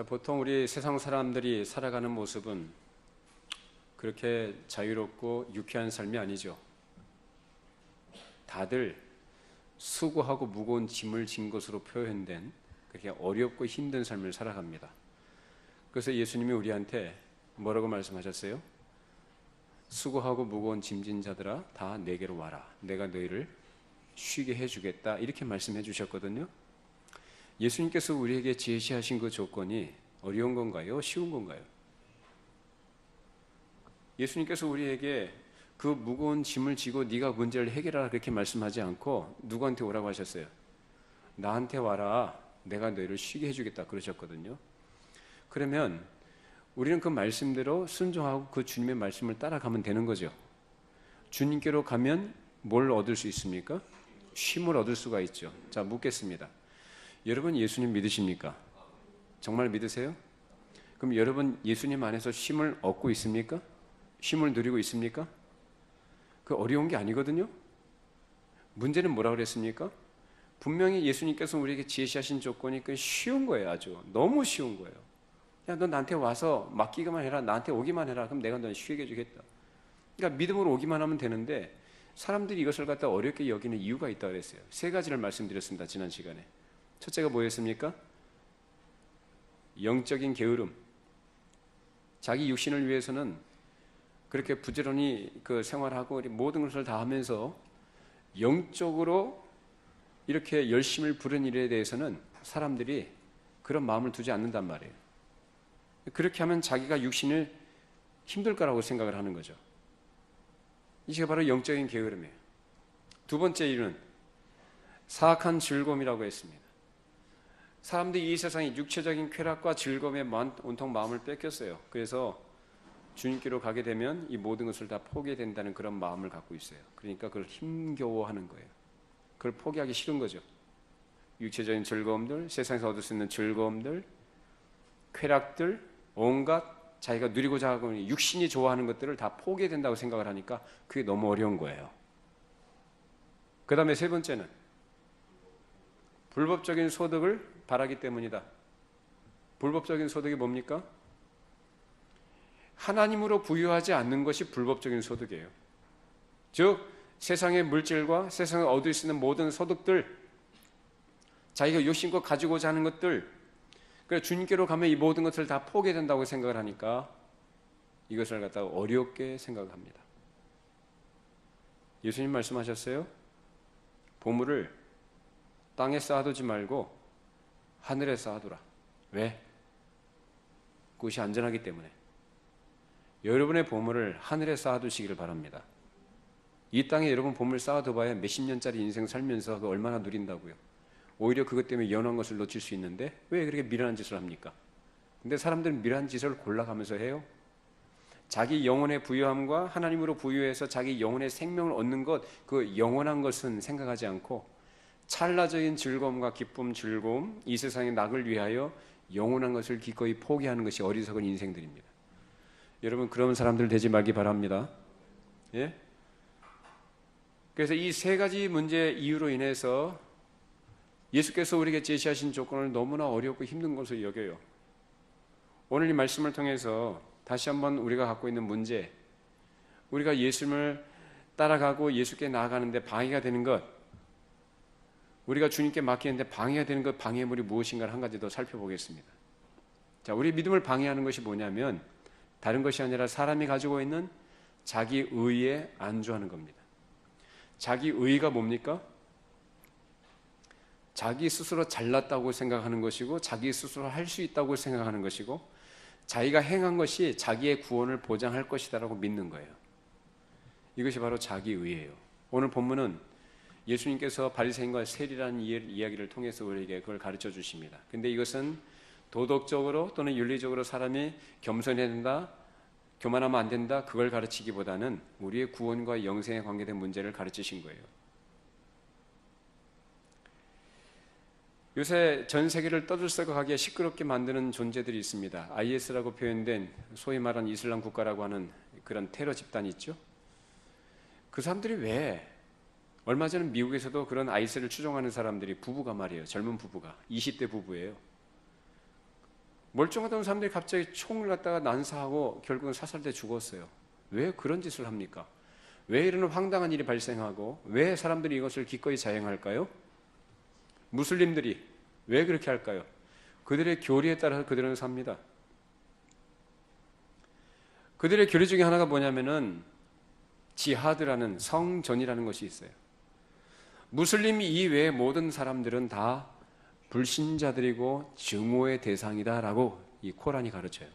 자, 보통 우리 세상 사람들이 살아가는 모습은 그렇게 자유롭고 유쾌한 삶이 아니죠. 다들 수고하고 무거운 짐을 진 것으로 표현된 그렇게 어렵고 힘든 삶을 살아갑니다. 그래서 예수님이 우리한테 뭐라고 말씀하셨어요? 수고하고 무거운 짐진 자들아 다 내게로 와라. 내가 너희를 쉬게 해주겠다. 이렇게 말씀해 주셨거든요. 예수님께서 우리에게 제시하신 그 조건이 어려운 건가요? 쉬운 건가요? 예수님께서 우리에게 그 무거운 짐을 지고 네가 문제를 해결하라 그렇게 말씀하지 않고 누구한테 오라고 하셨어요? 나한테 와라. 내가 너희를 쉬게 해주겠다 그러셨거든요. 그러면 우리는 그 말씀대로 순종하고 그 주님의 말씀을 따라가면 되는 거죠. 주님께로 가면 뭘 얻을 수 있습니까? 쉼을 얻을 수가 있죠. 자, 묻겠습니다. 여러분 예수님 믿으십니까? 정말 믿으세요? 그럼 여러분 예수님 안에서 쉼을 얻고 있습니까? 쉼을 누리고 있습니까? 그 어려운 게 아니거든요. 문제는 뭐라고 그랬습니까? 분명히 예수님께서 우리에게 제시하신 조건이 그 쉬운 거예요. 아주 너무 쉬운 거예요. 야, 너 나한테 와서 맡기기만 해라. 나한테 오기만 해라. 그럼 내가 너 쉬게 해주겠다. 그러니까 믿음으로 오기만 하면 되는데 사람들이 이것을 갖다 어렵게 여기는 이유가 있다고 그랬어요. 세 가지를 말씀드렸습니다. 지난 시간에. 첫째가 뭐였습니까? 영적인 게으름. 자기 육신을 위해서는 그렇게 부지런히 그 생활하고 모든 것을 다 하면서 영적으로 이렇게 열심을 부른 일에 대해서는 사람들이 그런 마음을 두지 않는단 말이에요. 그렇게 하면 자기가 육신을 힘들 거라고 생각을 하는 거죠. 이게 바로 영적인 게으름이에요. 두 번째 일은 사악한 즐거움이라고 했습니다. 사람들이 이 세상의 육체적인 쾌락과 즐거움에 온통 마음을 뺏겼어요. 그래서 주님께로 가게 되면 이 모든 것을 다 포기해야 된다는 그런 마음을 갖고 있어요. 그러니까 그걸 힘겨워하는 거예요. 그걸 포기하기 싫은 거죠. 육체적인 즐거움들, 세상에서 얻을 수 있는 즐거움들, 쾌락들, 온갖 자기가 누리고자 하고 육신이 좋아하는 것들을 다 포기해야 된다고 생각을 하니까 그게 너무 어려운 거예요. 그 다음에 세 번째는 불법적인 소득을 바라기 때문이다. 불법적인 소득이 뭡니까? 하나님으로 부유하지 않는 것이 불법적인 소득이에요. 즉 세상의 물질과 세상에 얻을 수 있는 모든 소득들, 자기가 욕심껏 가지고자 하는 것들, 그래서 주님께로 가면 이 모든 것을 다 포기해야 된다고 생각을 하니까 이것을 갖다가 어렵게 생각합니다. 예수님 말씀하셨어요. 보물을 땅에 쌓아두지 말고 하늘에 쌓아두라. 왜? 그것이 안전하기 때문에. 여러분의 보물을 하늘에 쌓아두시기를 바랍니다. 이 땅에 여러분 보물 쌓아둬봐야 몇십 년짜리 인생 살면서 그 얼마나 누린다고요. 오히려 그것 때문에 연한 것을 놓칠 수 있는데 왜 그렇게 미련한 짓을 합니까? 근데 사람들은 미련한 짓을 골라가면서 해요. 자기 영혼의 부유함과 하나님으로 부유해서 자기 영혼의 생명을 얻는 것, 그 영원한 것은 생각하지 않고 찰나적인 즐거움과 기쁨, 즐거움, 이 세상의 낙을 위하여 영원한 것을 기꺼이 포기하는 것이 어리석은 인생들입니다. 여러분 그런 사람들 되지 말기 바랍니다. 예? 그래서 이 세 가지 문제 이유로 인해서 예수께서 우리에게 제시하신 조건을 너무나 어렵고 힘든 것으로 여겨요. 오늘 이 말씀을 통해서 다시 한번 우리가 갖고 있는 문제, 우리가 예수님을 따라가고 예수께 나아가는데 방해가 되는 것, 우리가 주님께 맡기는데 방해가 되는 것, 방해물이 무엇인가를 한 가지 더 살펴보겠습니다. 자, 우리 믿음을 방해하는 것이 뭐냐면 다른 것이 아니라 사람이 가지고 있는 자기 의에 안주하는 겁니다. 자기 의가 뭡니까? 자기 스스로 잘났다고 생각하는 것이고 자기 스스로 할 수 있다고 생각하는 것이고 자기가 행한 것이 자기의 구원을 보장할 것이다라고 믿는 거예요. 이것이 바로 자기 의예요. 오늘 본문은 예수님께서 바리새인과 세리라는 이야기를 통해서 우리에게 그걸 가르쳐 주십니다. 근데 이것은 도덕적으로 또는 윤리적으로 사람이 겸손해야 된다, 교만하면 안 된다, 그걸 가르치기보다는 우리의 구원과 영생에 관계된 문제를 가르치신 거예요. 요새 전 세계를 떠들썩하게 시끄럽게 만드는 존재들이 있습니다. IS라고 표현된 소위 말하는 이슬람 국가라고 하는 그런 테러 집단이 있죠. 그 사람들이 왜 얼마 전에 미국에서도 그런 IS를 추종하는 사람들이 부부가 말이에요. 젊은 부부가 20대 부부예요. 멀쩡하던 사람들이 갑자기 총을 갖다가 난사하고 결국은 사살돼 죽었어요. 왜 그런 짓을 합니까? 왜 이런 황당한 일이 발생하고 왜 사람들이 이것을 기꺼이 자행할까요? 무슬림들이 왜 그렇게 할까요? 그들의 교리에 따라서 그들은 삽니다. 그들의 교리 중에 하나가 뭐냐면은 지하드라는 성전이라는 것이 있어요. 무슬림 이외의 모든 사람들은 다 불신자들이고 증오의 대상이다라고 이 코란이 가르쳐요.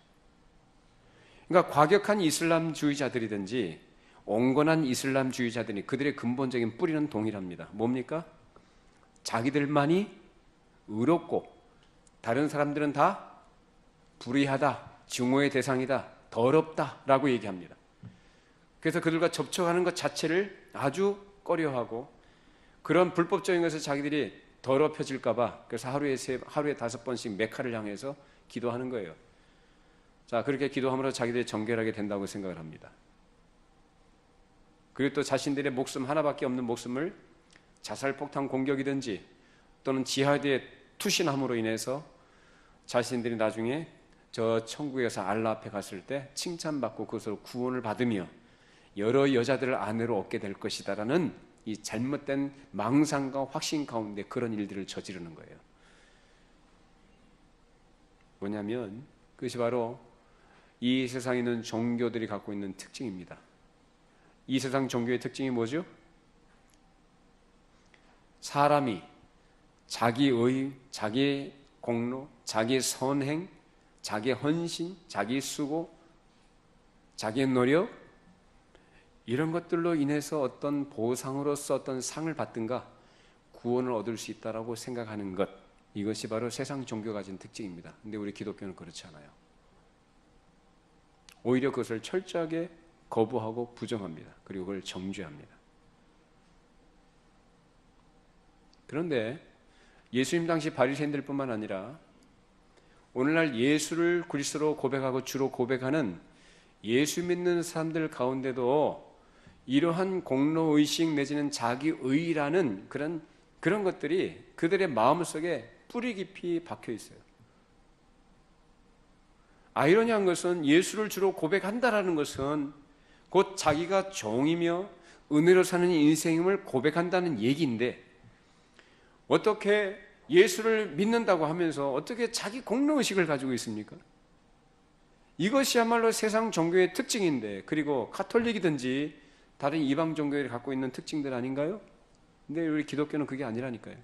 그러니까 과격한 이슬람주의자들이든지 온건한 이슬람주의자들이 그들의 근본적인 뿌리는 동일합니다. 뭡니까? 자기들만이 의롭고 다른 사람들은 다 불의하다, 증오의 대상이다, 더럽다라고 얘기합니다. 그래서 그들과 접촉하는 것 자체를 아주 꺼려하고 그런 불법적인 것을 자기들이 더럽혀질까봐 그래서 하루에 5번씩 메카를 향해서 기도하는 거예요. 자, 그렇게 기도함으로 자기들이 정결하게 된다고 생각을 합니다. 그리고 또 자신들의 목숨 하나밖에 없는 목숨을 자살폭탄 공격이든지 또는 지하드에 투신함으로 인해서 자신들이 나중에 저 천국에서 알라 앞에 갔을 때 칭찬받고 그것으로 구원을 받으며 여러 여자들을 아내로 얻게 될 것이다라는 이 잘못된 망상과 확신 가운데 그런 일들을 저지르는 거예요. 뭐냐면 그것이 바로 이 세상에 있는 종교들이 갖고 있는 특징입니다. 이 세상 종교의 특징이 뭐죠? 사람이 자기의, 자기의 공로, 자기의 선행, 자기의 헌신, 자기의 수고, 자기의 노력 이런 것들로 인해서 어떤 보상으로서 어떤 상을 받든가 구원을 얻을 수 있다라고 생각하는 것, 이것이 바로 세상 종교가 가진 특징입니다. 근데 우리 기독교는 그렇지 않아요. 오히려 그것을 철저하게 거부하고 부정합니다. 그리고 그걸 정죄합니다. 그런데 예수님 당시 바리새인들뿐만 아니라 오늘날 예수를 그리스도로 고백하고 주로 고백하는 예수 믿는 사람들 가운데도 이러한 공로의식 내지는 자기의라는 그런 것들이 그들의 마음속에 뿌리 깊이 박혀 있어요. 아이러니한 것은 예수를 주로 고백한다라는 것은 곧 자기가 종이며 은혜로 사는 인생임을 고백한다는 얘기인데 어떻게 예수를 믿는다고 하면서 어떻게 자기 공로의식을 가지고 있습니까? 이것이야말로 세상 종교의 특징인데 그리고 카톨릭이든지 다른 이방 종교들이 갖고 있는 특징들 아닌가요? 근데 우리 기독교는 그게 아니라니까요.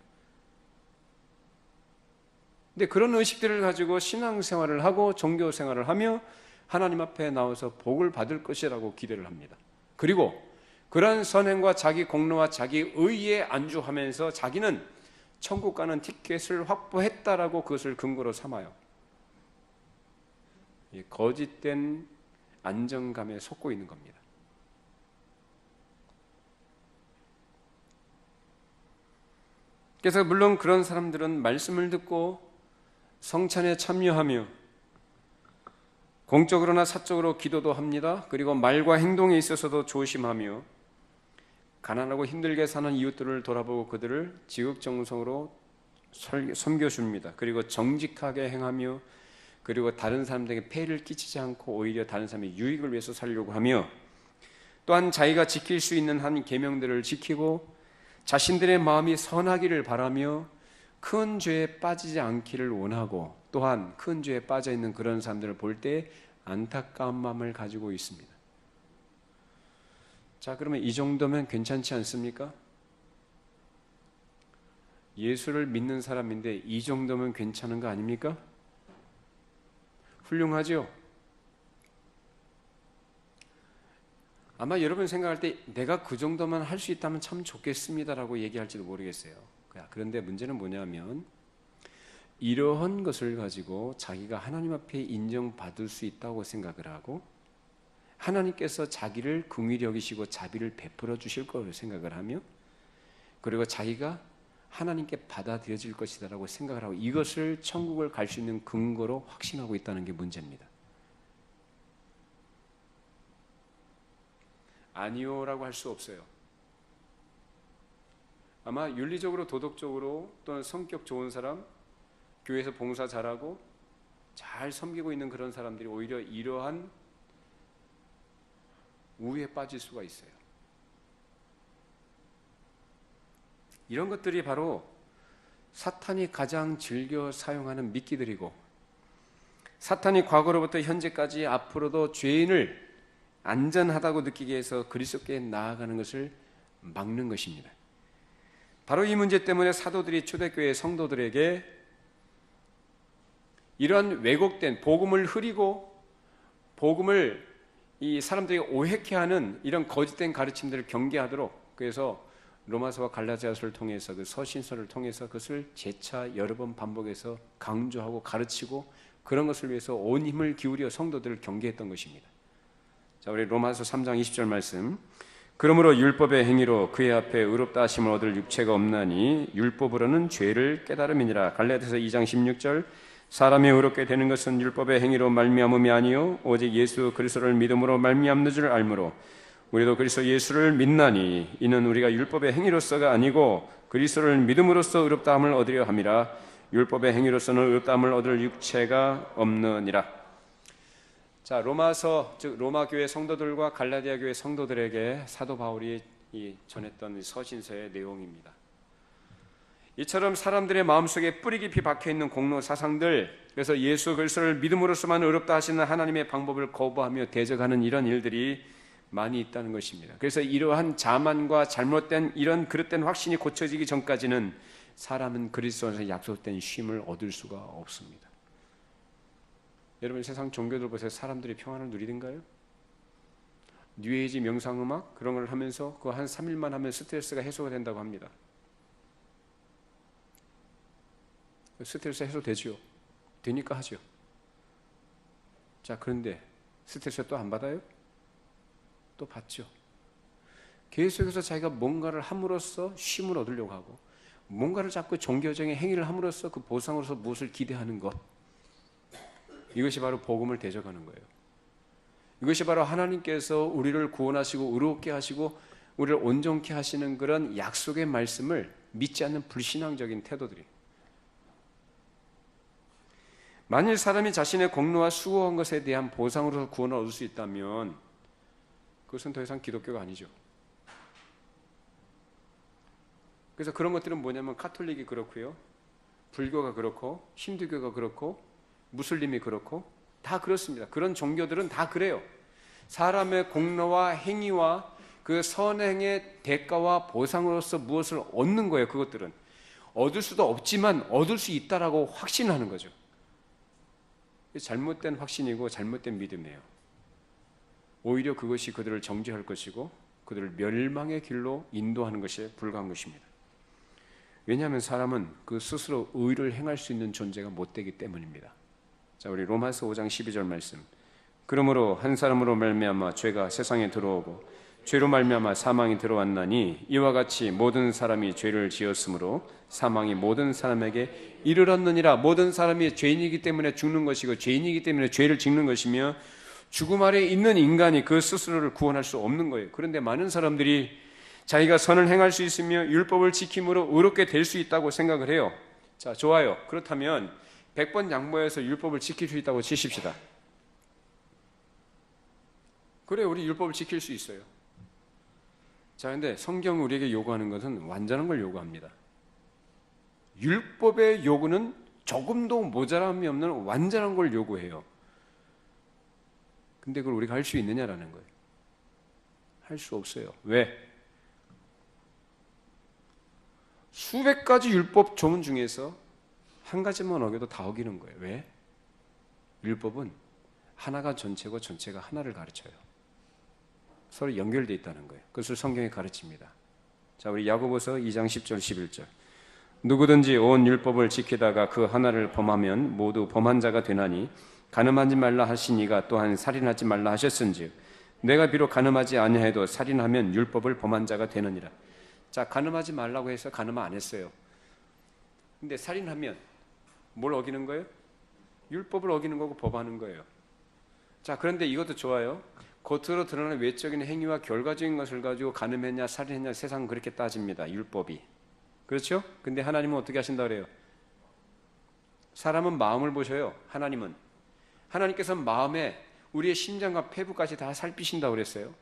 근데 그런 의식들을 가지고 신앙생활을 하고 종교생활을 하며 하나님 앞에 나와서 복을 받을 것이라고 기대를 합니다. 그리고 그러한 선행과 자기 공로와 자기 의에 안주하면서 자기는 천국 가는 티켓을 확보했다라고 그것을 근거로 삼아요. 거짓된 안정감에 속고 있는 겁니다. 그래서 물론 그런 사람들은 말씀을 듣고 성찬에 참여하며 공적으로나 사적으로 기도도 합니다. 그리고 말과 행동에 있어서도 조심하며 가난하고 힘들게 사는 이웃들을 돌아보고 그들을 지극정성으로 섬겨줍니다. 그리고 정직하게 행하며 그리고 다른 사람들에게 폐해를 끼치지 않고 오히려 다른 사람의 유익을 위해서 살려고 하며 또한 자기가 지킬 수 있는 한 계명들을 지키고 자신들의 마음이 선하기를 바라며 큰 죄에 빠지지 않기를 원하고 또한 큰 죄에 빠져 있는 그런 사람들을 볼 때 안타까운 마음을 가지고 있습니다. 자, 그러면 이 정도면 괜찮지 않습니까? 예수를 믿는 사람인데 이 정도면 괜찮은 거 아닙니까? 훌륭하죠? 아마 여러분 생각할 때 내가 그 정도만 할 수 있다면 참 좋겠습니다라고 얘기할지도 모르겠어요. 그런데 문제는 뭐냐면 이러한 것을 가지고 자기가 하나님 앞에 인정받을 수 있다고 생각을 하고 하나님께서 자기를 긍휼히 여기시고 자비를 베풀어 주실 거라고 생각을 하며 그리고 자기가 하나님께 받아들여질 것이다라고 생각을 하고 이것을 천국을 갈 수 있는 근거로 확신하고 있다는 게 문제입니다. 아니요라고 할 수 없어요. 아마 윤리적으로 도덕적으로 또는 성격 좋은 사람 교회에서 봉사 잘하고 잘 섬기고 있는 그런 사람들이 오히려 이러한 우위에 빠질 수가 있어요. 이런 것들이 바로 사탄이 가장 즐겨 사용하는 미끼들이고, 사탄이 과거로부터 현재까지 앞으로도 죄인을 안전하다고 느끼게 해서 그리스도께 나아가는 것을 막는 것입니다. 바로 이 문제 때문에 사도들이 초대교회 성도들에게 이러한 왜곡된 복음을 흐리고 복음을 이 사람들이 오해케 하는 이런 거짓된 가르침들을 경계하도록, 그래서 로마서와 갈라디아서를 통해서 그 서신서를 통해서 그것을 재차 여러 번 반복해서 강조하고 가르치고, 그런 것을 위해서 온 힘을 기울여 성도들을 경계했던 것입니다. 자, 우리 로마서 3장 20절 말씀. 그러므로 율법의 행위로 그의 앞에 의롭다 하심을 얻을 육체가 없나니 율법으로는 죄를 깨달음이니라. 갈라디아서 2장 16절. 사람이 의롭게 되는 것은 율법의 행위로 말미암음이 아니요 오직 예수 그리스도를 믿음으로 말미암는 줄 알므로 우리도 그리스도 예수를 믿나니 이는 우리가 율법의 행위로서가 아니고 그리스도를 믿음으로써 의롭다함을 얻으려 함이라. 율법의 행위로서는 의롭다함을 얻을 육체가 없느니라. 자, 로마서, 즉 로마 교회 성도들과 갈라디아 교회 성도들에게 사도 바울이 전했던 서신서의 내용입니다. 이처럼 사람들의 마음속에 뿌리 깊이 박혀있는 공로 사상들, 그래서 예수 그리스도를 믿음으로써만 의롭다 하시는 하나님의 방법을 거부하며 대적하는 이런 일들이 많이 있다는 것입니다. 그래서 이러한 자만과 잘못된 이런 그릇된 확신이 고쳐지기 전까지는 사람은 그리스도 안에서 약속된 쉼을 얻을 수가 없습니다. 여러분, 세상 종교들 보세요. 사람들이 평안을 누리던가요? 뉴에이지 명상음악 그런 걸 하면서 그거 한 3일만 하면 스트레스가 해소가 된다고 합니다. 스트레스 해소되죠. 되니까 하죠. 자, 그런데 스트레스 또 안 받아요? 또 받죠. 계속해서 자기가 뭔가를 함으로써 쉼을 얻으려고 하고, 뭔가를 자꾸 종교적인 행위를 함으로써 그 보상으로서 무엇을 기대하는 것, 이것이 바로 복음을 대적하는 거예요. 이것이 바로 하나님께서 우리를 구원하시고 의롭게 하시고 우리를 온전케 하시는 그런 약속의 말씀을 믿지 않는 불신앙적인 태도들이에요. 만일 사람이 자신의 공로와 수고한 것에 대한 보상으로서 구원을 얻을 수 있다면 그것은 더 이상 기독교가 아니죠. 그래서 그런 것들은 뭐냐면 카톨릭이 그렇고요, 불교가 그렇고, 힌두교가 그렇고, 무슬림이 그렇고, 다 그렇습니다. 그런 종교들은 다 그래요. 사람의 공로와 행위와 그 선행의 대가와 보상으로서 무엇을 얻는 거예요. 그것들은 얻을 수도 없지만 얻을 수 있다라고 확신하는 거죠. 잘못된 확신이고 잘못된 믿음이에요. 오히려 그것이 그들을 정죄할 것이고 그들을 멸망의 길로 인도하는 것에 불과한 것입니다. 왜냐하면 사람은 그 스스로 의를 행할 수 있는 존재가 못 되기 때문입니다. 자, 우리 로마서 5장 12절 말씀. 그러므로 한 사람으로 말미암아 죄가 세상에 들어오고 죄로 말미암아 사망이 들어왔나니 이와 같이 모든 사람이 죄를 지었으므로 사망이 모든 사람에게 이르렀느니라. 모든 사람이 죄인이기 때문에 죽는 것이고 죄인이기 때문에 죄를 짓는 것이며 죽음 아래 있는 인간이 그 스스로를 구원할 수 없는 거예요. 그런데 많은 사람들이 자기가 선을 행할 수 있으며 율법을 지킴으로 의롭게 될 수 있다고 생각을 해요. 자, 좋아요. 그렇다면 100번 양보해서 율법을 지킬 수 있다고 치십시다. 그래, 우리 율법을 지킬 수 있어요. 자, 근데 성경이 우리에게 요구하는 것은 완전한 걸 요구합니다. 율법의 요구는 조금도 모자람이 없는 완전한 걸 요구해요. 근데 그걸 우리가 할 수 있느냐라는 거예요. 할 수 없어요. 왜? 수백 가지 율법 조문 중에서 한 가지만 어겨도 다 어기는 거예요. 왜? 율법은 하나가 전체고 전체가 하나를 가르쳐요. 서로 연결되어 있다는 거예요. 그것을 성경에 가르칩니다. 자, 우리 야고보서 2장 10절 11절. 누구든지 온 율법을 지키다가 그 하나를 범하면 모두 범한 자가 되나니 간음하지 말라 하신 이가 또한 살인하지 말라 하셨은즉 내가 비록 간음하지 아니해도 살인하면 율법을 범한 자가 되느니라. 자, 간음하지 말라고 해서 간음 안 했어요. 근데 살인하면 뭘 어기는 거예요? 율법을 어기는 거고 법하는 거예요. 자, 그런데 이것도 좋아요. 겉으로 드러나는 외적인 행위와 결과적인 것을 가지고 간음했냐 살인했냐 세상은 그렇게 따집니다. 율법이. 그렇죠? 근데 하나님은 어떻게 하신다 그래요? 사람은 마음을 보셔요. 하나님께서 마음에 우리의 심장과 폐부까지 다 살피신다고 그랬어요.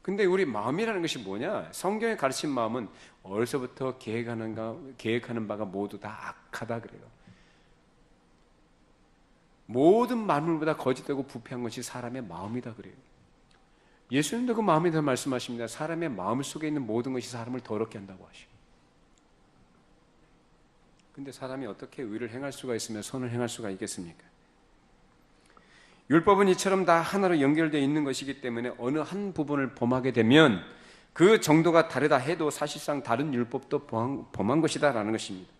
근데 우리 마음이라는 것이 뭐냐? 성경에 가르친 마음은 어려서부터 계획하는 바가 모두 다 악하다 그래요. 모든 만물보다 거짓되고 부패한 것이 사람의 마음이다 그래요. 예수님도 그 마음에 대해 말씀하십니다. 사람의 마음 속에 있는 모든 것이 사람을 더럽게 한다고 하시고. 근데 사람이 어떻게 의를 행할 수가 있으며 선을 행할 수가 있겠습니까? 율법은 이처럼 다 하나로 연결되어 있는 것이기 때문에 어느 한 부분을 범하게 되면 그 정도가 다르다 해도 사실상 다른 율법도 범한 것이다 라는 것입니다.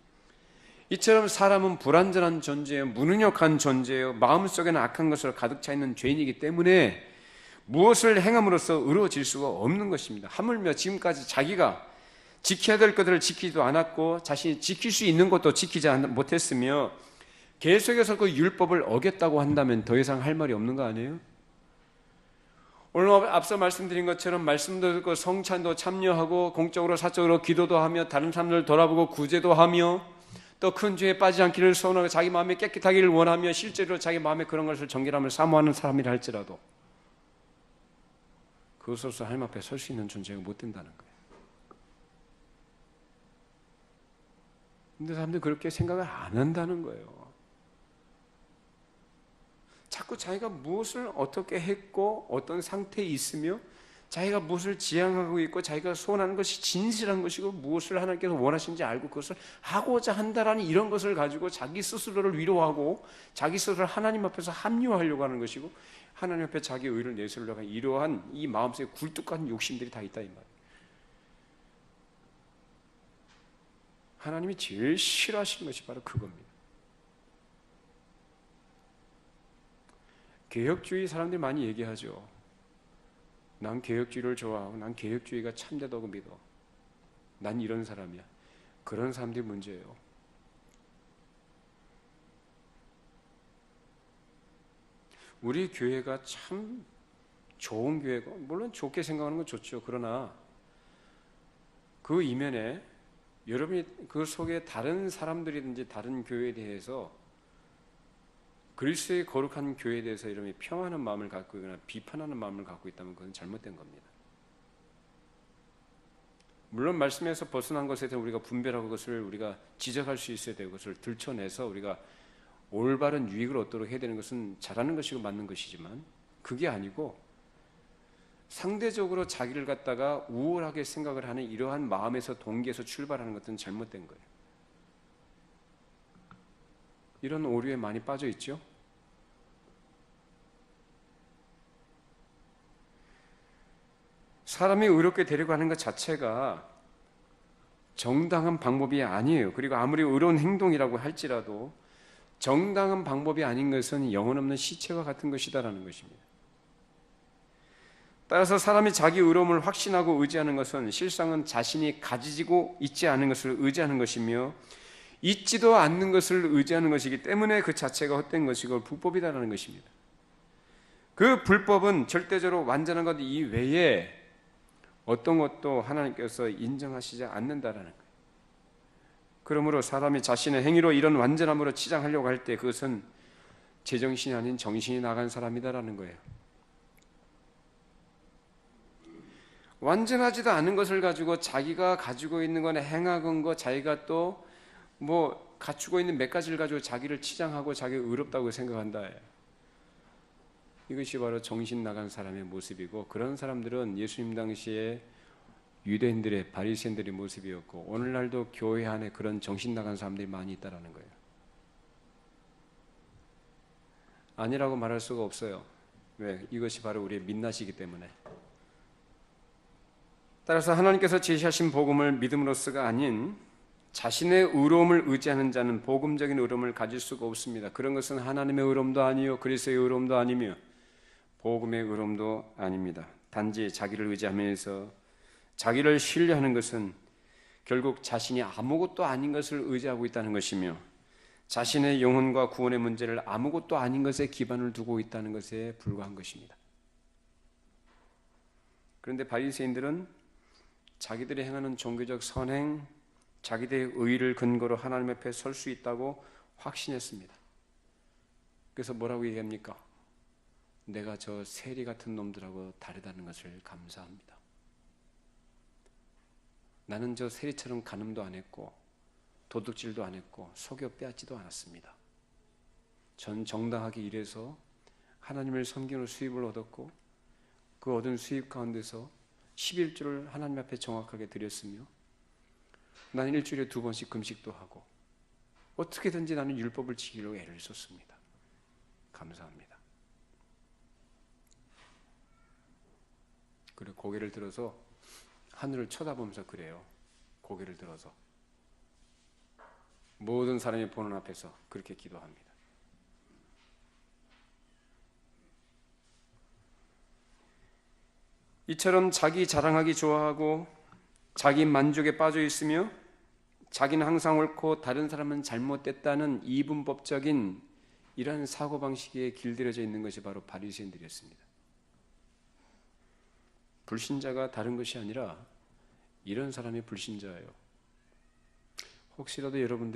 이처럼 사람은 불완전한 존재예요. 무능력한 존재예요. 마음속에는 악한 것으로 가득 차 있는 죄인이기 때문에 무엇을 행함으로써 의로워질 수가 없는 것입니다. 하물며 지금까지 자기가 지켜야 될 것들을 지키지도 않았고 자신이 지킬 수 있는 것도 지키지 못했으며 계속해서 그 율법을 어겼다고 한다면 더 이상 할 말이 없는 거 아니에요? 오늘 앞서 말씀드린 것처럼 말씀도 듣고 성찬도 참여하고 공적으로 사적으로 기도도 하며 다른 사람들 돌아보고 구제도 하며 또 큰 죄에 빠지지 않기를 소원하고 자기 마음이 깨끗하기를 원하며 실제로 자기 마음에 그런 것을 정결함을 사모하는 사람이라 할지라도 그것으로서 하나님 앞에 설 수 있는 존재가 못 된다는 거예요. 근데 사람들이 그렇게 생각을 안 한다는 거예요. 자꾸 자기가 무엇을 어떻게 했고 어떤 상태에 있으며 자기가 무엇을 지향하고 있고 자기가 소원하는 것이 진실한 것이고 무엇을 하나님께서 원하시는지 알고 그것을 하고자 한다라는 이런 것을 가지고 자기 스스로를 위로하고 자기 스스로를 하나님 앞에서 합류하려고 하는 것이고 하나님 앞에 자기 의를 내세우려고 하는 이러한 이 마음속에 굴뚝같은 욕심들이 다 있다 이 말이에요. 하나님이 제일 싫어하시는 것이 바로 그겁니다. 개혁주의 사람들이 많이 얘기하죠. 난 개혁주의를 좋아하고 난 개혁주의가 참되다고 믿어. 난 이런 사람이야. 그런 사람들이 문제예요. 우리 교회가 참 좋은 교회고 물론 좋게 생각하는 건 좋죠. 그러나 그 이면에 여러분이 그 속에 다른 사람들이든지 다른 교회에 대해서 그리스도의 거룩한 교회에 대해서 여러분이 평하는 마음을 갖고 있거나 비판하는 마음을 갖고 있다면 그건 잘못된 겁니다. 물론 말씀에서 벗어난 것에 대해 우리가 분별하고 그것을 우리가 지적할 수 있어야 되고 그것을 들춰내서 우리가 올바른 유익을 얻도록 해야 되는 것은 잘하는 것이고 맞는 것이지만 그게 아니고 상대적으로 자기를 갖다가 우월하게 생각을 하는 이러한 마음에서 동기에서 출발하는 것은 잘못된 거예요. 이런 오류에 많이 빠져 있죠. 사람이 의롭게 되려고 하는 것 자체가 정당한 방법이 아니에요. 그리고 아무리 의로운 행동이라고 할지라도 정당한 방법이 아닌 것은 영혼 없는 시체와 같은 것이다라는 것입니다. 따라서 사람이 자기 의로움을 확신하고 의지하는 것은 실상은 자신이 가지고 있지 않은 것을 의지하는 것이며 있지도 않는 것을 의지하는 것이기 때문에 그 자체가 헛된 것이고 불법이다라는 것입니다. 그 불법은 절대적으로 완전한 것 이외에 어떤 것도 하나님께서 인정하시지 않는다라는 거예요. 그러므로 사람이 자신의 행위로 이런 완전함으로 치장하려고 할 때 그것은 제정신이 아닌 정신이 나간 사람이다라는 거예요. 완전하지도 않은 것을 가지고 자기가 가지고 있는 건 행하건 거 자기가 또 뭐 갖추고 있는 몇 가지를 가지고 자기를 치장하고 자기가 의롭다고 생각한다. 이것이 바로 정신 나간 사람의 모습이고 그런 사람들은 예수님 당시에 유대인들의 바리새인들의 모습이었고 오늘날도 교회 안에 그런 정신 나간 사람들이 많이 있다라는 거예요. 아니라고 말할 수가 없어요. 왜? 이것이 바로 우리의 민낯이기 때문에. 따라서 하나님께서 제시하신 복음을 믿음으로서가 아닌 자신의 의로움을 의지하는 자는 복음적인 의로움을 가질 수가 없습니다. 그런 것은 하나님의 의로움도 아니요 그리스도의 의로움도 아니며 복음의 의로움도 아닙니다. 단지 자기를 의지하면서 자기를 신뢰하는 것은 결국 자신이 아무것도 아닌 것을 의지하고 있다는 것이며 자신의 영혼과 구원의 문제를 아무것도 아닌 것에 기반을 두고 있다는 것에 불과한 것입니다. 그런데 바리새인들은 자기들이 행하는 종교적 선행, 자기들의 의를 근거로 하나님 앞에 설 수 있다고 확신했습니다. 그래서 뭐라고 얘기합니까? 내가 저 세리 같은 놈들하고 다르다는 것을 감사합니다. 나는 저 세리처럼 간음도 안 했고 도둑질도 안 했고 속여 빼앗지도 않았습니다. 전 정당하게 일해서 하나님을 섬기는 수입을 얻었고 그 얻은 수입 가운데서 11조를 하나님 앞에 정확하게 드렸으며 나는 일주일에 2번씩 금식도 하고 어떻게든지 나는 율법을 지키려고 애를 썼습니다. 감사합니다. 그리고 고개를 들어서 하늘을 쳐다보면서 그래요. 고개를 들어서 모든 사람이 보는 앞에서 그렇게 기도합니다. 이처럼 자기 자랑하기 좋아하고 자기 만족에 빠져 있으며 자기는 항상 옳고 다른 사람은 잘못됐다는 이분법적인 이러한 사고방식에 길들여져 있는 것이 바로 바리새인들이었습니다. 불신자가 다른 것이 아니라 이런 사람이 불신자예요. 혹시라도 여러분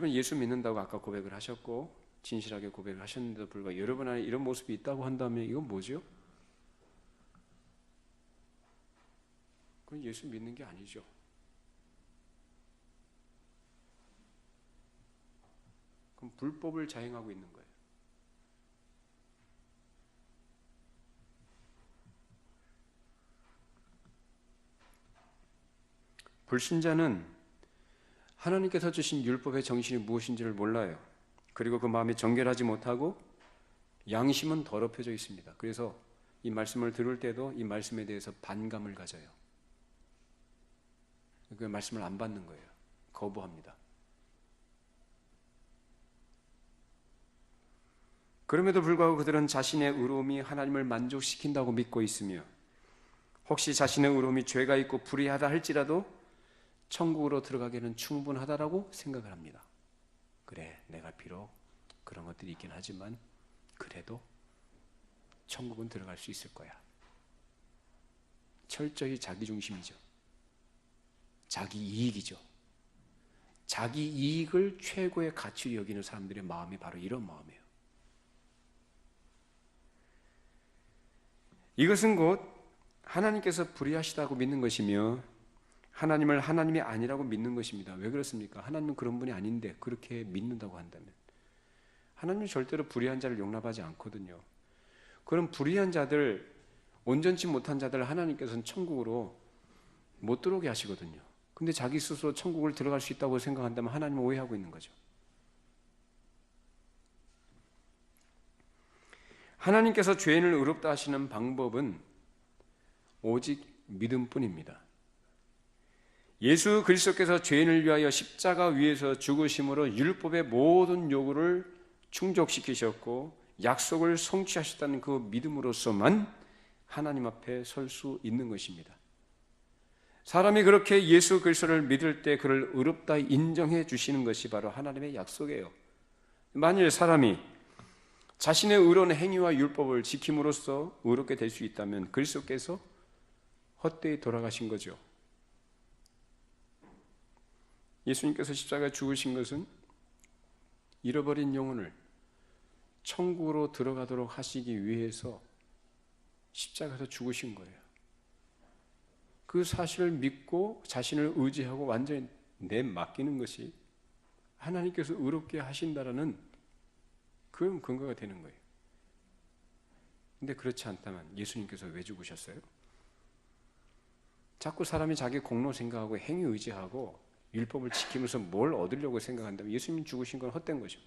예수 믿는다고 아까 고백을 하셨고 진실하게 고백을 하셨는데도 불구하고 여러분 안에 이런 모습이 있다고 한다면 이건 뭐죠? 그건 예수 믿는 게 아니죠. 그럼 불법을 자행하고 있는 거예요. 불신자는 하나님께서 주신 율법의 정신이 무엇인지를 몰라요. 그리고 그 마음이 정결하지 못하고 양심은 더럽혀져 있습니다. 그래서 이 말씀을 들을 때도 이 말씀에 대해서 반감을 가져요. 그 말씀을 안 받는 거예요. 거부합니다. 그럼에도 불구하고 그들은 자신의 의로움이 하나님을 만족시킨다고 믿고 있으며 혹시 자신의 의로움이 죄가 있고 불의하다 할지라도 천국으로 들어가기에는 충분하다라고 생각을 합니다. 그래, 내가 비록 그런 것들이 있긴 하지만 그래도 천국은 들어갈 수 있을 거야. 철저히 자기중심이죠. 자기 이익이죠. 자기 이익을 최고의 가치로 여기는 사람들의 마음이 바로 이런 마음이에요. 이것은 곧 하나님께서 불의하시다고 믿는 것이며 하나님을 하나님이 아니라고 믿는 것입니다. 왜 그렇습니까? 하나님은 그런 분이 아닌데 그렇게 믿는다고 한다면 하나님은 절대로 불의한 자를 용납하지 않거든요. 그런 불의한 자들, 온전치 못한 자들 하나님께서는 천국으로 못 들어오게 하시거든요. 근데 자기 스스로 천국을 들어갈 수 있다고 생각한다면 하나님은 오해하고 있는 거죠. 하나님께서 죄인을 의롭다 하시는 방법은 오직 믿음뿐입니다. 예수 그리스도께서 죄인을 위하여 십자가 위에서 죽으심으로 율법의 모든 요구를 충족시키셨고 약속을 성취하셨다는 그 믿음으로서만 하나님 앞에 설 수 있는 것입니다. 사람이 그렇게 예수 그리스도를 믿을 때 그를 의롭다 인정해 주시는 것이 바로 하나님의 약속이에요. 만일 사람이 자신의 의로운 행위와 율법을 지킴으로써 의롭게 될 수 있다면 그리스도께서 헛되이 돌아가신 거죠. 예수님께서 십자가에 죽으신 것은 잃어버린 영혼을 천국으로 들어가도록 하시기 위해서 십자가에서 죽으신 거예요. 그 사실을 믿고 자신을 의지하고 완전히 내맡기는 것이 하나님께서 의롭게 하신다라는 그런 근거가 되는 거예요. 근데 그렇지 않다면 예수님께서 왜 죽으셨어요? 자꾸 사람이 자기 공로 생각하고 행위 의지하고 율법을 지키면서 뭘 얻으려고 생각한다면 예수님 죽으신 건 헛된 거죠.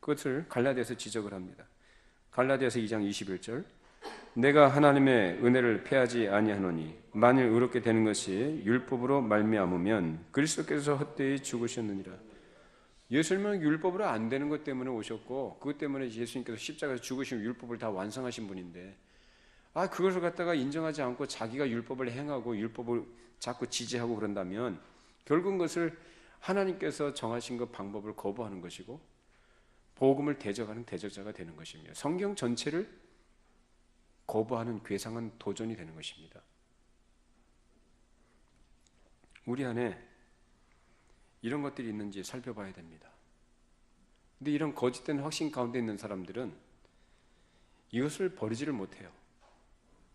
그것을 갈라디아서 지적을 합니다. 갈라디아서 2장 21절 내가 하나님의 은혜를 패하지 아니하노니 만일 의롭게 되는 것이 율법으로 말미암으면 그리스도께서 헛되이 죽으셨느니라. 예수님은 율법으로 안 되는 것 때문에 오셨고 그것 때문에 예수님께서 십자가에서 죽으시면 율법을 다 완성하신 분인데 그것을 갖다가 인정하지 않고 자기가 율법을 행하고 율법을 자꾸 지지하고 그런다면 결국 그것을 하나님께서 정하신 그 방법을 거부하는 것이고 복음을 대적하는 대적자가 되는 것이며 성경 전체를 거부하는 괴상한 도전이 되는 것입니다. 우리 안에 이런 것들이 있는지 살펴봐야 됩니다. 근데 이런 거짓된 확신 가운데 있는 사람들은 이것을 버리지를 못해요.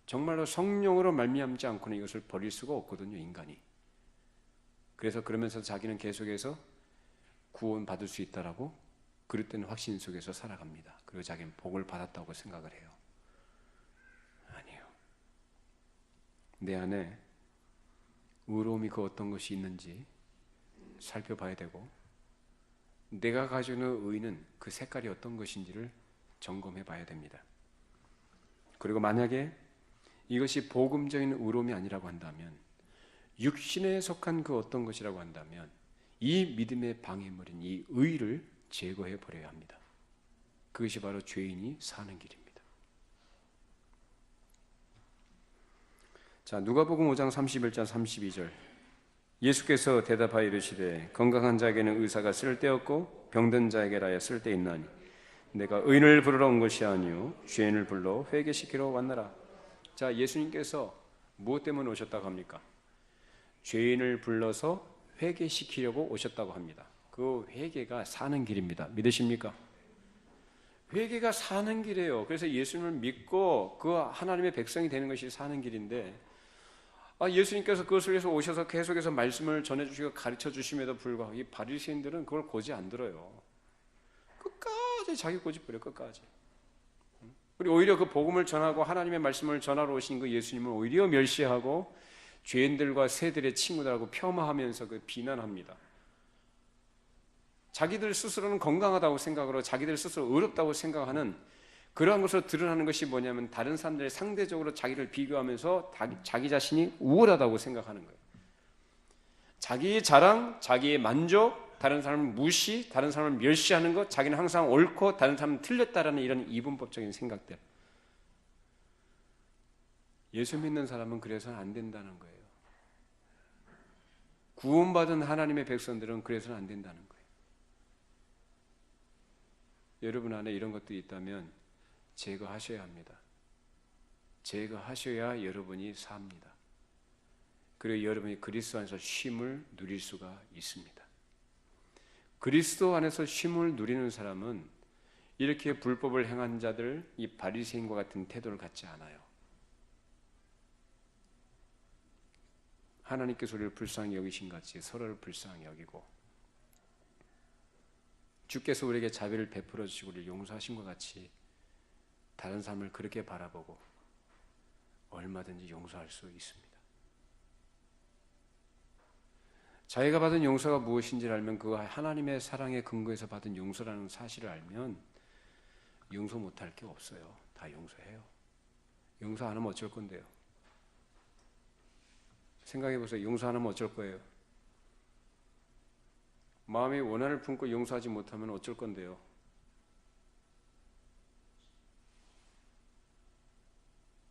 정말로 성령으로 말미암지 않고는 이것을 버릴 수가 없거든요, 인간이. 그래서 그러면서 자기는 계속해서 구원받을 수 있다라고 그릇된 확신 속에서 살아갑니다. 그리고 자기는 복을 받았다고 생각을 해요. 아니에요. 내 안에 의로움이 그 어떤 것이 있는지 살펴봐야 되고, 내가 가지고 있는 의는 그 색깔이 어떤 것인지를 점검해 봐야 됩니다. 그리고 만약에 이것이 복음적인 의로움이 아니라고 한다면, 육신에 속한 그 어떤 것이라고 한다면 이 믿음의 방해물인 이 의를 제거해 버려야 합니다. 그것이 바로 죄인이 사는 길입니다. 자, 누가복음 5장 31절 32절. 예수께서 대답하여 이르시되 건강한 자에게는 의사가 쓸데없고 병든 자에게라야 쓸데있나니 내가 의인을 부르러 온 것이 아니요 죄인을 불러 회개시키러 왔노라. 자, 예수님께서 무엇 때문에 오셨다고 합니까? 죄인을 불러서 회개시키려고 오셨다고 합니다. 그 회개가 사는 길입니다. 믿으십니까? 회개가 사는 길이에요. 그래서 예수님을 믿고 그 하나님의 백성이 되는 것이 사는 길인데, 예수님께서 그것을 위해서 오셔서 계속해서 말씀을 전해주시고 가르쳐 주심에도 불구하고 이 바리새인들은 그걸 고지 안 들어요. 끝까지 자기 고집 부려, 끝까지. 그리고 오히려 그 복음을 전하고 하나님의 말씀을 전하러 오신 그 예수님을 오히려 멸시하고 죄인들과 새들의 친구들하고 폄하하면서 그 비난합니다. 자기들 스스로는 건강하다고 생각하고 자기들 스스로 의롭다고 생각하는 그러한 것으로 드러나는 것이 뭐냐면 다른 사람들이 상대적으로 자기를 비교하면서 자기 자신이 우월하다고 생각하는 거예요. 자기의 자랑, 자기의 만족, 다른 사람을 무시, 다른 사람을 멸시하는 것, 자기는 항상 옳고 다른 사람은 틀렸다라는 이런 이분법적인 생각들. 예수 믿는 사람은 그래서는 안 된다는 거예요. 구원받은 하나님의 백성들은 그래서는 안 된다는 거예요. 여러분 안에 이런 것들이 있다면 제거하셔야 합니다. 제거하셔야 여러분이 삽니다. 그리고 여러분이 그리스도 안에서 쉼을 누릴 수가 있습니다. 그리스도 안에서 쉼을 누리는 사람은 이렇게 불법을 행한 자들, 이 바리새인과 같은 태도를 갖지 않아요. 하나님께서 우리를 불쌍히 여기신 같이 서로를 불쌍히 여기고, 주께서 우리에게 자비를 베풀어 주시고 우리를 용서하신 것 같이 다른 사람을 그렇게 바라보고 얼마든지 용서할 수 있습니다. 자기가 받은 용서가 무엇인지를 알면, 그 하나님의 사랑의 근거에서 받은 용서라는 사실을 알면 용서 못할 게 없어요. 다 용서해요. 용서 안 하면 어쩔 건데요? 생각해 보세요. 용서 안 하면 어쩔 거예요? 마음의 원한을 품고 용서하지 못하면 어쩔 건데요?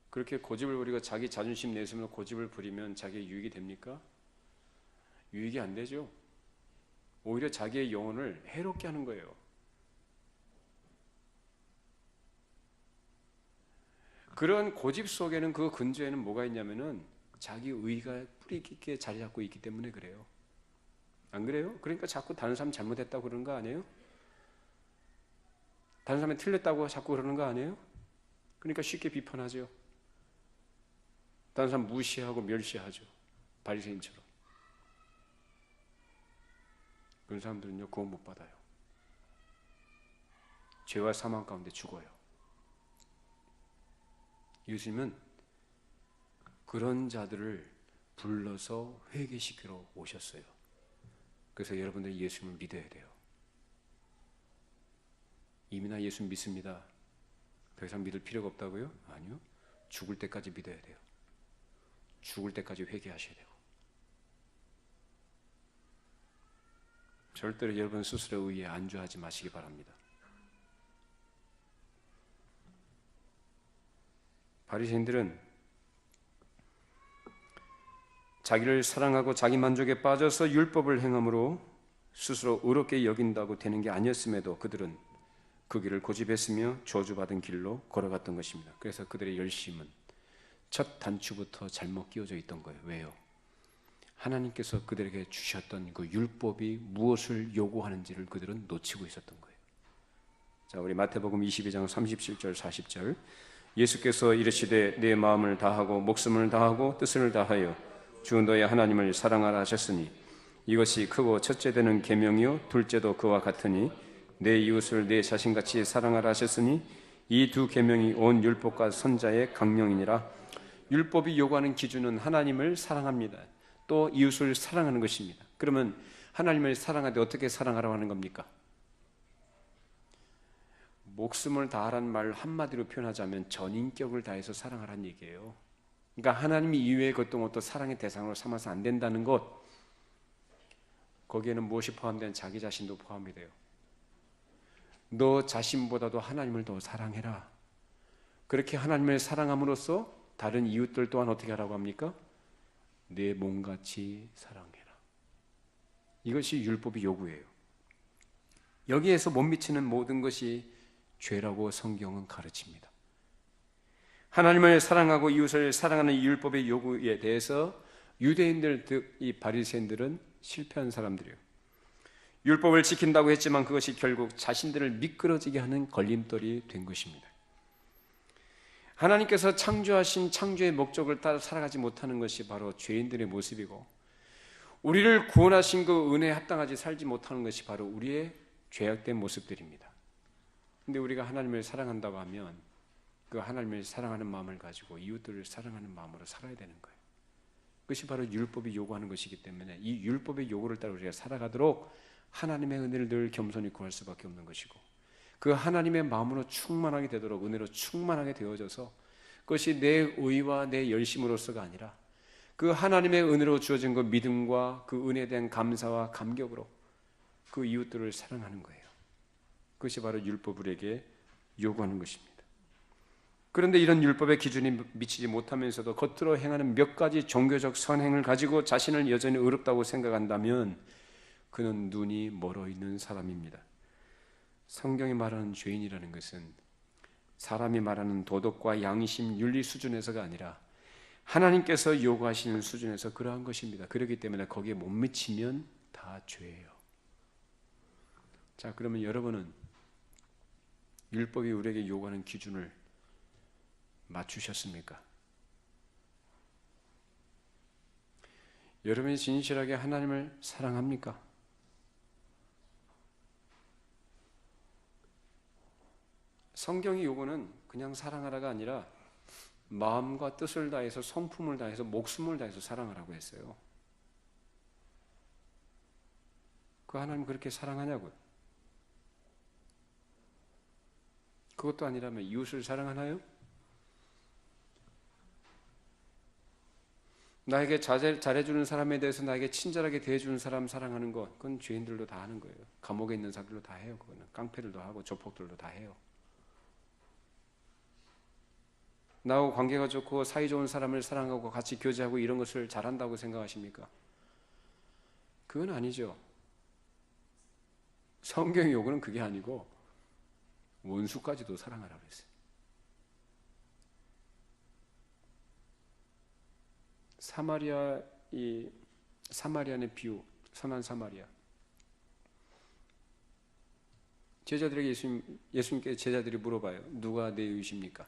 그렇게 고집을 부리고 자기 자존심 내세우며 고집을 부리면 자기의 유익이 됩니까? 유익이 안 되죠. 오히려 자기의 영혼을 해롭게 하는 거예요. 그런 고집 속에는, 그 근저에는 뭐가 있냐면은 자기 의의가 뿌리 깊게 자리 잡고 있기 때문에 그래요. 안 그래요? 그러니까 자꾸 다른 사람 잘못했다고 그러는 거 아니에요? 다른 사람이 틀렸다고 자꾸 그러는 거 아니에요? 그러니까 쉽게 비판하죠. 다른 사람 무시하고 멸시하죠. 바리새인처럼. 그런 사람들은요, 구원 못 받아요. 죄와 사망 가운데 죽어요. 예수님은 그런 자들을 불러서 회개시키러 오셨어요. 그래서 여러분들이 예수님을 믿어야 돼요. 이미 나 예수 믿습니다. 더 이상 믿을 필요가 없다고요? 아니요. 죽을 때까지 믿어야 돼요. 죽을 때까지 회개하셔야 되고. 절대로 여러분 스스로 의에 안주하지 마시기 바랍니다. 바리새인들은 자기를 사랑하고 자기 만족에 빠져서 율법을 행함으로 스스로 의롭게 여긴다고 되는 게 아니었음에도 그들은 그 길을 고집했으며 저주받은 길로 걸어갔던 것입니다. 그래서 그들의 열심은 첫 단추부터 잘못 끼워져 있던 거예요. 왜요? 하나님께서 그들에게 주셨던 그 율법이 무엇을 요구하는지를 그들은 놓치고 있었던 거예요. 자, 우리 마태복음 22장 37절 40절. 예수께서 이르시되 내 마음을 다하고 목숨을 다하고 뜻을 다하여 주 너의 하나님을 사랑하라 하셨으니 이것이 크고 첫째 되는 계명이요 둘째도 그와 같으니 내 이웃을 내 자신같이 사랑하라 하셨으니 이 두 계명이 온 율법과 선자의 강령이니라. 율법이 요구하는 기준은 하나님을 사랑합니다. 또 이웃을 사랑하는 것입니다. 그러면 하나님을 사랑하되 어떻게 사랑하라고 하는 겁니까? 목숨을 다하라는 말을 한마디로 표현하자면 전인격을 다해서 사랑하라는 얘기예요. 그러니까 하나님 이외의 어떤 것도 사랑의 대상으로 삼아서 안 된다는 것, 거기에는 무엇이 포함된 자기 자신도 포함이 돼요. 너 자신보다도 하나님을 더 사랑해라. 그렇게 하나님을 사랑함으로써 다른 이웃들 또한 어떻게 하라고 합니까? 내 몸같이 사랑해라. 이것이 율법의 요구예요. 여기에서 못 미치는 모든 것이 죄라고 성경은 가르칩니다. 하나님을 사랑하고 이웃을 사랑하는 이 율법의 요구에 대해서 유대인들, 즉 이 바리새인들은 실패한 사람들이에요. 율법을 지킨다고 했지만 그것이 결국 자신들을 미끄러지게 하는 걸림돌이 된 것입니다. 하나님께서 창조하신 창조의 목적을 따라 살아가지 못하는 것이 바로 죄인들의 모습이고, 우리를 구원하신 그 은혜에 합당하지 살지 못하는 것이 바로 우리의 죄악된 모습들입니다. 근데 우리가 하나님을 사랑한다고 하면 그 하나님을 사랑하는 마음을 가지고 이웃들을 사랑하는 마음으로 살아야 되는 거예요. 그것이 바로 율법이 요구하는 것이기 때문에 이 율법의 요구를 따라 우리가 살아가도록 하나님의 은혜를 늘 겸손히 구할 수밖에 없는 것이고, 그 하나님의 마음으로 충만하게 되도록 은혜로 충만하게 되어져서 그것이 내 의와 내 열심으로서가 아니라 그 하나님의 은혜로 주어진 그 믿음과 그 은혜에 대한 감사와 감격으로 그 이웃들을 사랑하는 거예요. 그것이 바로 율법을 우리에게 요구하는 것입니다. 그런데 이런 율법의 기준이 미치지 못하면서도 겉으로 행하는 몇 가지 종교적 선행을 가지고 자신을 여전히 의롭다고 생각한다면 그는 눈이 멀어 있는 사람입니다. 성경이 말하는 죄인이라는 것은 사람이 말하는 도덕과 양심, 윤리 수준에서가 아니라 하나님께서 요구하시는 수준에서 그러한 것입니다. 그렇기 때문에 거기에 못 미치면 다 죄예요. 자, 그러면 여러분은 율법이 우리에게 요구하는 기준을 맞추셨습니까? 여러분이 진실하게 하나님을 사랑합니까? 성경의 요구는 그냥 사랑하라가 아니라 마음과 뜻을 다해서 성품을 다해서 목숨을 다해서 사랑하라고 했어요. 그 하나님 그렇게 사랑하냐고요? 그것도 아니라면 이웃을 사랑하나요? 나에게 잘해주는 사람에 대해서 나에게 친절하게 대해주는 사람 사랑하는 것, 그건 죄인들도 다 하는 거예요. 감옥에 있는 사람들도 다 해요. 그거는 깡패들도 하고 조폭들도 다 해요. 나하고 관계가 좋고 사이좋은 사람을 사랑하고 같이 교제하고 이런 것을 잘한다고 생각하십니까? 그건 아니죠. 성경의 요구는 그게 아니고 원수까지도 사랑하라고 했어요. 사마리아의 비유, 선한 사마리아. 제자들에게 예수님께 제자들이 물어봐요. 누가 내 이웃입니까?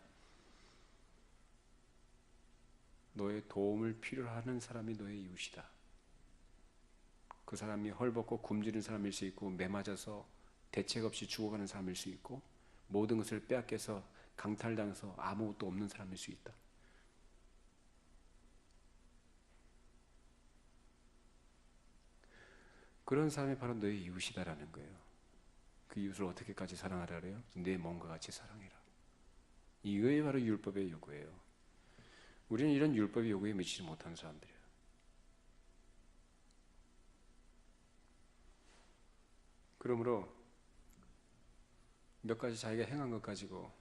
너의 도움을 필요로 하는 사람이 너의 이웃이다. 그 사람이 헐벗고 굶주린 사람일 수 있고 매맞아서 대책 없이 죽어가는 사람일 수 있고 모든 것을 빼앗겨서 강탈당해서 아무것도 없는 사람일 수 있다. 그런 사람이 바로 너의 이웃이다라는 거예요. 그 이웃을 어떻게까지 사랑하라 그래요? 내 몸과 같이 사랑해라. 이거에 바로 율법의 요구예요. 우리는 이런 율법의 요구에 미치지 못한 사람들이에요. 그러므로 몇 가지 자기가 행한 것 가지고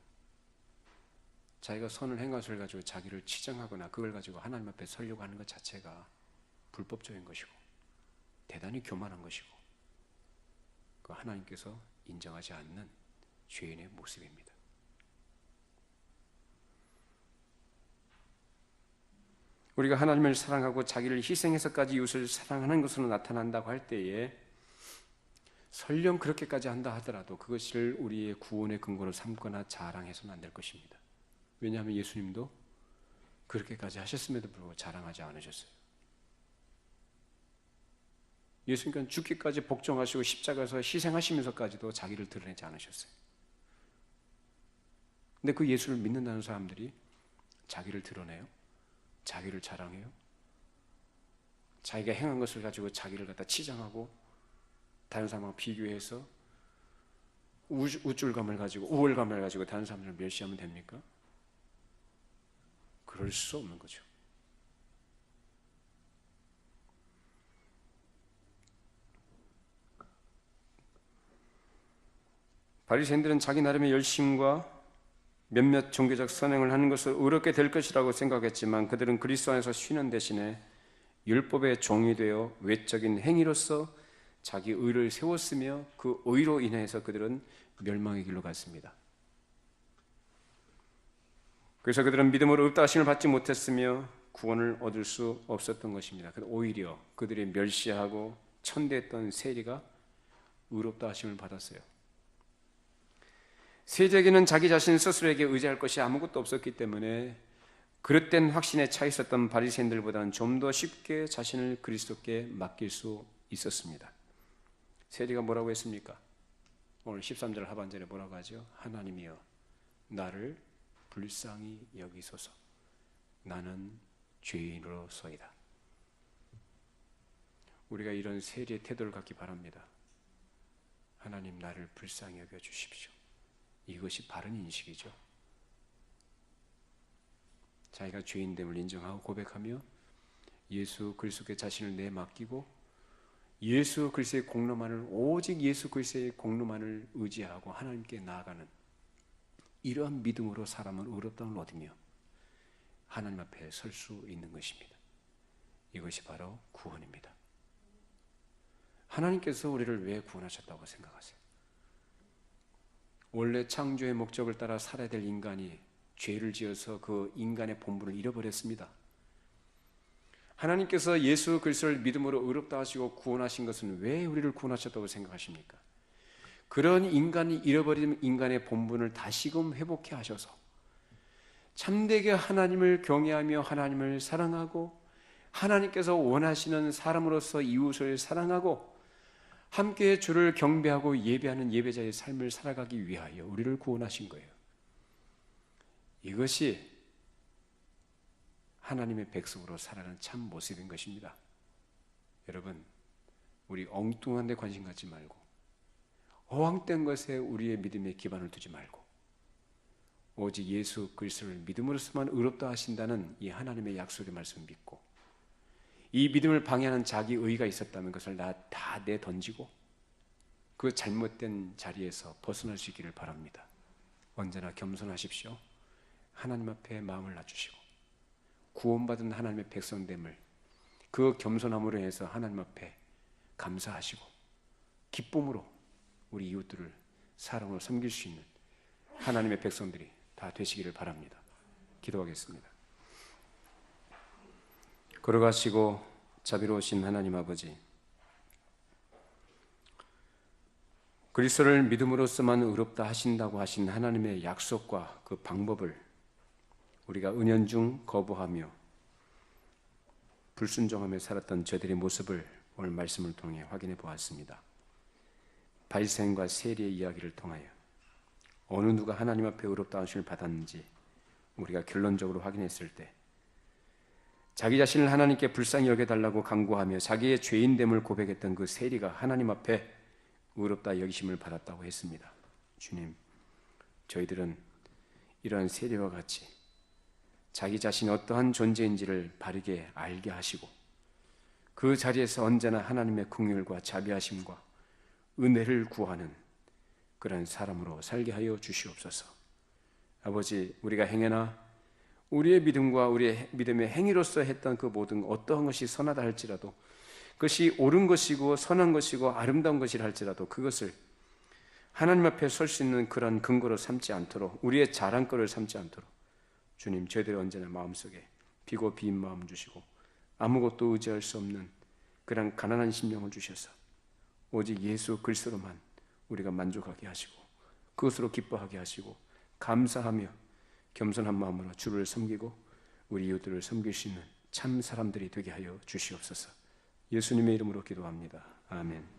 자기가 선을 행한 것을 가지고 자기를 치정하거나 그걸 가지고 하나님 앞에 서려고 하는 것 자체가 불법적인 것이고 대단히 교만한 것이고 그 하나님께서 인정하지 않는 죄인의 모습입니다. 우리가 하나님을 사랑하고 자기를 희생해서까지 이웃을 사랑하는 것으로 나타난다고 할 때에 설령 그렇게까지 한다 하더라도 그것을 우리의 구원의 근거로 삼거나 자랑해서는 안 될 것입니다. 왜냐하면 예수님도 그렇게까지 하셨음에도 불구하고 자랑하지 않으셨어요. 예수님께서는 죽기까지 복종하시고 십자가에서 희생하시면서까지도 자기를 드러내지 않으셨어요. 근데 그 예수를 믿는다는 사람들이 자기를 드러내요? 자기를 자랑해요? 자기가 행한 것을 가지고 자기를 갖다 치장하고 다른 사람하고 비교해서 우쭐감을 가지고 우월감을 가지고 다른 사람들을 멸시하면 됩니까? 그럴 수 없는 거죠. 바리새인들은 자기 나름의 열심과 몇몇 종교적 선행을 하는 것을 의롭게 될 것이라고 생각했지만 그들은 그리스도 안에서 쉬는 대신에 율법의 종이 되어 외적인 행위로서 자기 의를 세웠으며 그 의로 인해서 그들은 멸망의 길로 갔습니다. 그래서 그들은 믿음으로 의롭다 하심을 받지 못했으며 구원을 얻을 수 없었던 것입니다. 오히려 그들이 멸시하고 천대했던 세리가 의롭다 하심을 받았어요. 세리에게는 자기 자신 스스로에게 의지할 것이 아무것도 없었기 때문에 그릇된 확신에 차 있었던 바리새인들보다는 좀 더 쉽게 자신을 그리스도께 맡길 수 있었습니다. 세리가 뭐라고 했습니까? 오늘 13절 하반절에 뭐라고 하죠? 하나님이여 나를 불쌍히 여기소서 나는 죄인으로서이다. 우리가 이런 세리의 태도를 갖기 바랍니다. 하나님 나를 불쌍히 여겨주십시오. 이것이 바른 인식이죠. 자기가 죄인됨을 인정하고 고백하며 예수 그리스도께 자신을 내맡기고 예수 그리스도의 공로만을 오직 예수 그리스도의 공로만을 의지하고 하나님께 나아가는 이러한 믿음으로 사람은 의롭다함을 얻으며 하나님 앞에 설 수 있는 것입니다. 이것이 바로 구원입니다. 하나님께서 우리를 왜 구원하셨다고 생각하세요? 원래 창조의 목적을 따라 살아야 될 인간이 죄를 지어서 그 인간의 본분을 잃어버렸습니다. 하나님께서 예수 그리스도를 믿음으로 의롭다 하시고 구원하신 것은 왜 우리를 구원하셨다고 생각하십니까? 그런 인간이 잃어버린 인간의 본분을 다시금 회복해 하셔서 참되게 하나님을 경외하며 하나님을 사랑하고 하나님께서 원하시는 사람으로서 이웃을 사랑하고 함께 주를 경배하고 예배하는 예배자의 삶을 살아가기 위하여 우리를 구원하신 거예요. 이것이 하나님의 백성으로 살아가는 참 모습인 것입니다. 여러분, 우리 엉뚱한 데 관심 갖지 말고 허황된 것에 우리의 믿음의 기반을 두지 말고 오직 예수 그리스도를 믿음으로서만 의롭다 하신다는 이 하나님의 약속의 말씀을 믿고 이 믿음을 방해하는 자기 의가 있었다면 그것을 다 내던지고 그 잘못된 자리에서 벗어날 수 있기를 바랍니다. 언제나 겸손하십시오. 하나님 앞에 마음을 낮추시고 구원받은 하나님의 백성됨을 그 겸손함으로 해서 하나님 앞에 감사하시고 기쁨으로 우리 이웃들을 사랑으로 섬길 수 있는 하나님의 백성들이 다 되시기를 바랍니다. 기도하겠습니다. 걸어가시고 자비로우신 하나님 아버지, 그리스도를 믿음으로써만 의롭다 하신다고 하신 하나님의 약속과 그 방법을 우리가 은연중 거부하며 불순종하며 살았던 저들의 모습을 오늘 말씀을 통해 확인해 보았습니다. 바리새인과 세리의 이야기를 통하여 어느 누가 하나님 앞에 의롭다 하심을 받았는지 우리가 결론적으로 확인했을 때 자기 자신을 하나님께 불쌍히 여겨달라고 간구하며 자기의 죄인됨을 고백했던 그 세리가 하나님 앞에 의롭다 여기심을 받았다고 했습니다. 주님, 저희들은 이러한 세리와 같이 자기 자신이 어떠한 존재인지를 바르게 알게 하시고 그 자리에서 언제나 하나님의 긍휼과 자비하심과 은혜를 구하는 그런 사람으로 살게 하여 주시옵소서. 아버지, 우리가 행여나 우리의 믿음과 우리의 믿음의 행위로서 했던 그 모든 어떠한 것이 선하다 할지라도 그것이 옳은 것이고 선한 것이고 아름다운 것이라 할지라도 그것을 하나님 앞에 설 수 있는 그런 근거로 삼지 않도록 우리의 자랑거리를 삼지 않도록 주님, 저희들이 언제나 마음속에 비고 빈 마음 주시고 아무것도 의지할 수 없는 그런 가난한 심령을 주셔서 오직 예수 그리스도로만 우리가 만족하게 하시고 그것으로 기뻐하게 하시고 감사하며 겸손한 마음으로 주를 섬기고 우리 이웃들을 섬길 수 있는 참 사람들이 되게 하여 주시옵소서. 예수님의 이름으로 기도합니다. 아멘.